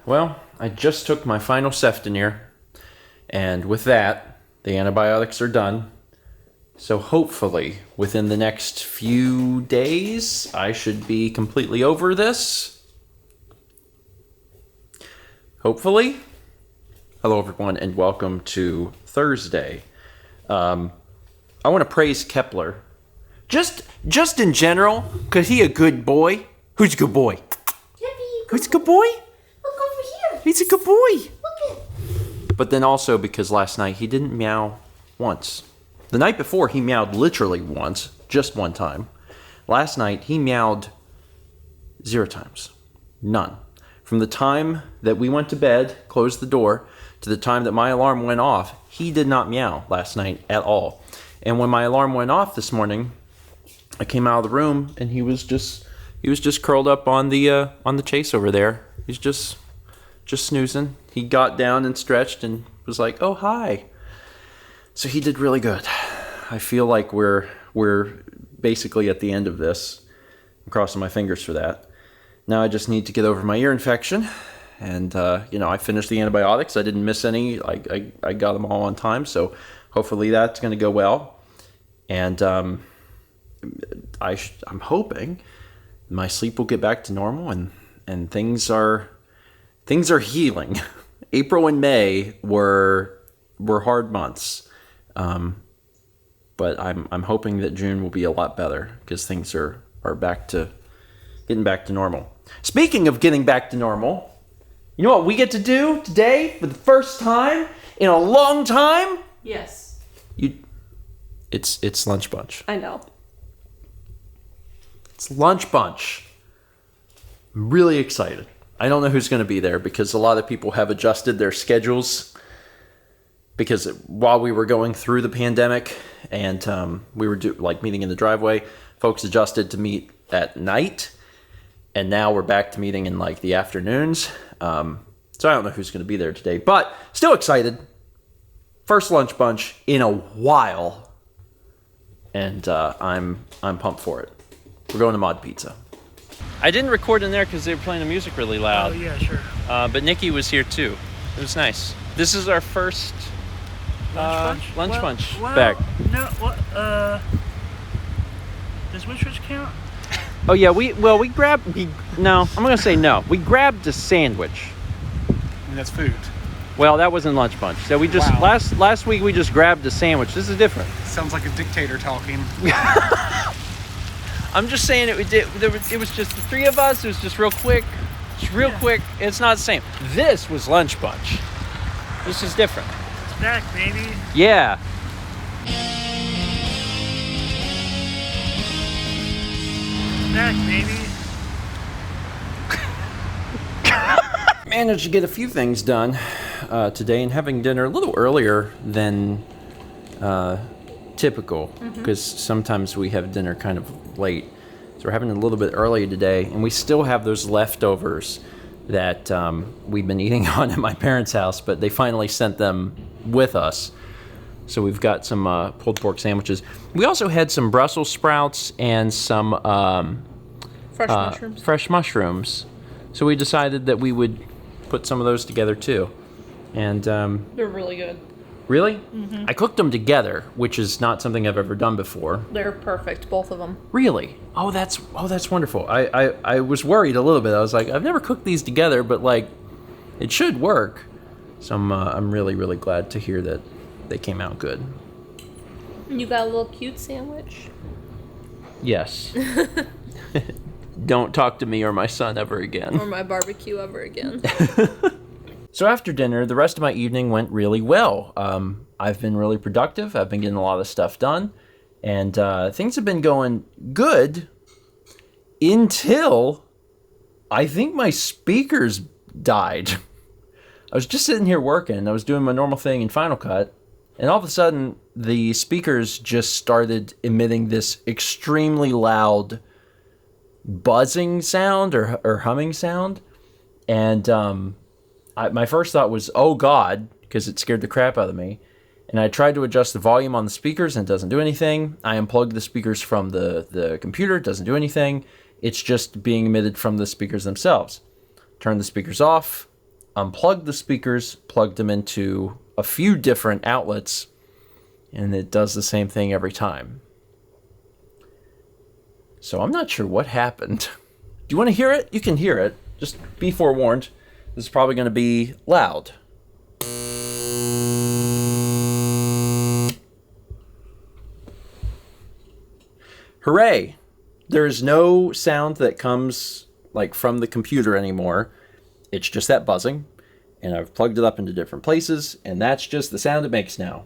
Well, I just took my final Ceftonir, and with that, the antibiotics are done. So hopefully, within the next few days, I should be completely over this. Hopefully. Hello, everyone, and welcome to Thursday. I want to praise Kepler. Just in general, because he a good boy. Who's a good boy? Who's a good boy? Look over here. He's a good boy. Look at. But then also because last night he didn't meow once. The night before he meowed literally once, just one time. Last night he meowed 0 times. None. From the time that we went to bed, closed the door, to the time that my alarm went off, he did not meow last night at all. And when my alarm went off this morning, I came out of the room and he was just curled up on the chase over there. He's just snoozing. He got down and stretched and was like, "Oh, hi." So he did really good. I feel like we're basically at the end of this. I'm crossing my fingers for that. Now I just need to get over my ear infection. And, I finished the antibiotics. I didn't miss any. I got them all on time. So hopefully that's going to go well. And I'm hoping my sleep will get back to normal and things are healing. April and May were hard months. But I'm hoping that June will be a lot better because things are getting back to normal. Speaking of getting back to normal, you know what we get to do today for the first time in a long time? Yes. It's lunch bunch. I know. It's lunch bunch. I'm really excited. I don't know who's going to be there because a lot of people have adjusted their schedules because while we were going through the pandemic and we were meeting in the driveway, folks adjusted to meet at night, and now we're back to meeting in the afternoons. So I don't know who's going to be there today, but still excited. First lunch bunch in a while, and I'm pumped for it. We're going to Mod Pizza. I didn't record in there because they were playing the music really loud. Oh, yeah, sure. But Nikki was here too. It was nice. This is our first lunch bunch back. No, what? Does Waitrose count? Oh yeah, I'm gonna say no. We grabbed a sandwich. And that's food. Well, that wasn't lunch bunch. So we just last week we just grabbed a sandwich. This is different. Sounds like a dictator talking. I'm just saying it was just the 3 of us. It was just real quick. Quick. It's not the same. This was lunch bunch. This is different. Snack, baby. Yeah. Snack, baby. Managed to get a few things done today and having dinner a little earlier than typical because sometimes we have dinner kind of late. So we're having it a little bit earlier today, and we still have those leftovers that we've been eating on at my parents' house, but they finally sent them with us. So we've got some pulled pork sandwiches. We also had some Brussels sprouts and some fresh mushrooms. So we decided that we would put some of those together too. And They're really good. Really? Mm-hmm. I cooked them together, which is not something I've ever done before. They're perfect, both of them. Really? Oh, that's wonderful. I was worried a little bit. I was like, I've never cooked these together, but it should work. So I'm really, really glad to hear that they came out good. You got a little cute sandwich? Yes. Don't talk to me or my son ever again. Or my barbecue ever again. So after dinner, the rest of my evening went really well. I've been really productive. I've been getting a lot of stuff done. And things have been going good until I think my speakers died. I was just sitting here working. I was doing my normal thing in Final Cut. And all of a sudden, the speakers just started emitting this extremely loud buzzing sound or humming sound. And my first thought was, oh God, because it scared the crap out of me. And I tried to adjust the volume on the speakers and it doesn't do anything. I unplugged the speakers from the computer, it doesn't do anything. It's just being emitted from the speakers themselves. Turn the speakers off, unplugged the speakers, plugged them into a few different outlets, and it does the same thing every time. So I'm not sure what happened. Do you want to hear it? You can hear it. Just be forewarned. This is probably going to be loud. Hooray! There is no sound that comes like from the computer anymore. It's just that buzzing. And I've plugged it up into different places, and that's just the sound it makes now.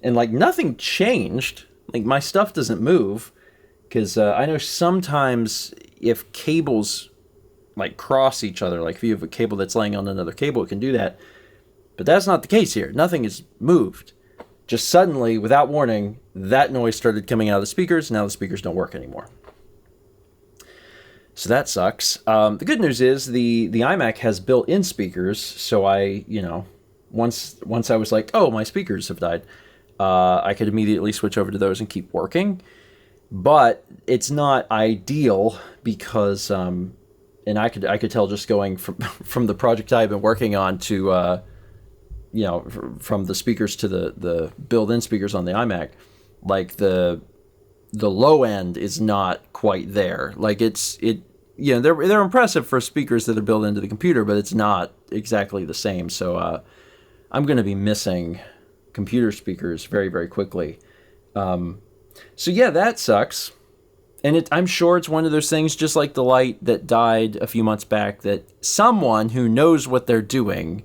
And like nothing changed. Like my stuff doesn't move. Because I know sometimes if cables like cross each other, like if you have a cable that's laying on another cable, it can do that. But that's not the case here. Nothing has moved. Just suddenly, without warning, that noise started coming out of the speakers. Now the speakers don't work anymore. So that sucks. The good news is the iMac has built-in speakers. So I, once I was like, oh, my speakers have died, I could immediately switch over to those and keep working. But it's not ideal because, and I could tell just going from the project I've been working on to, from the speakers to the built-in speakers on the iMac, like the low end is not quite there. Like they're impressive for speakers that are built into the computer, but it's not exactly the same. So I'm going to be missing computer speakers very, very quickly. So yeah, that sucks. And I'm sure it's one of those things, just like the light that died a few months back, that someone who knows what they're doing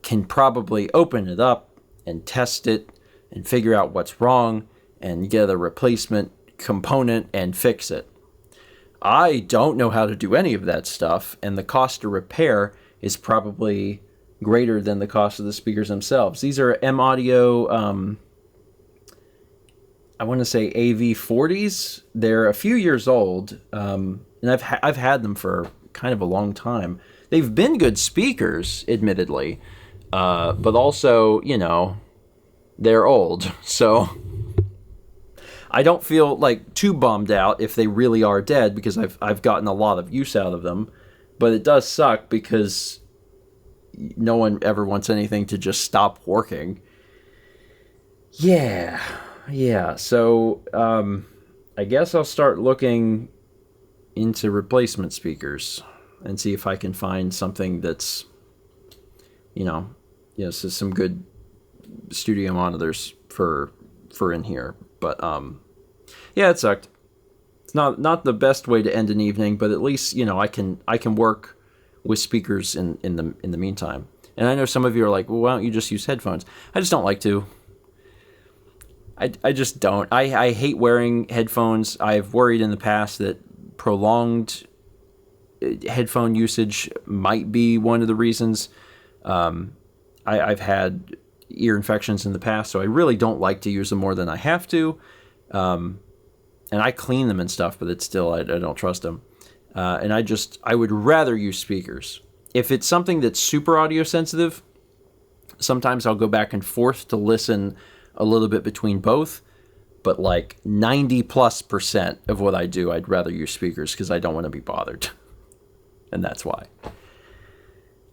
can probably open it up and test it and figure out what's wrong and get a replacement component and fix it. I don't know how to do any of that stuff, and the cost to repair is probably greater than the cost of the speakers themselves. These are M-Audio, I want to say AV40s. They're a few years old, and I've had them for kind of a long time. They've been good speakers, admittedly, but also, they're old. So I don't feel like too bummed out if they really are dead, because I've gotten a lot of use out of them. But it does suck because no one ever wants anything to just stop working. Yeah. So I guess I'll start looking into replacement speakers and see if I can find something that's, so some good studio monitors for in here. But yeah, it sucked. It's not the best way to end an evening, but at least I can work with speakers in the meantime. And I know some of you are like, well, why don't you just use headphones? I just don't like to. I just don't. I hate wearing headphones. I've worried in the past that prolonged headphone usage might be one of the reasons. I've had ear infections in the past, so I really don't like to use them more than I have to. And I clean them and stuff, but it's still, I don't trust them. And I would rather use speakers. If it's something that's super audio sensitive, sometimes I'll go back and forth to listen a little bit between both, but like 90+% of what I do, I'd rather use speakers because I don't want to be bothered. And that's why.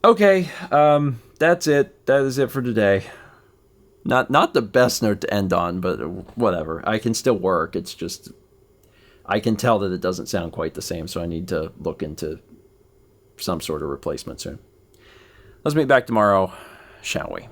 Okay, that's it. That is it for today. Not the best note to end on, but whatever. I can still work. It's just, I can tell that it doesn't sound quite the same, so I need to look into some sort of replacement soon. Let's meet back tomorrow, shall we?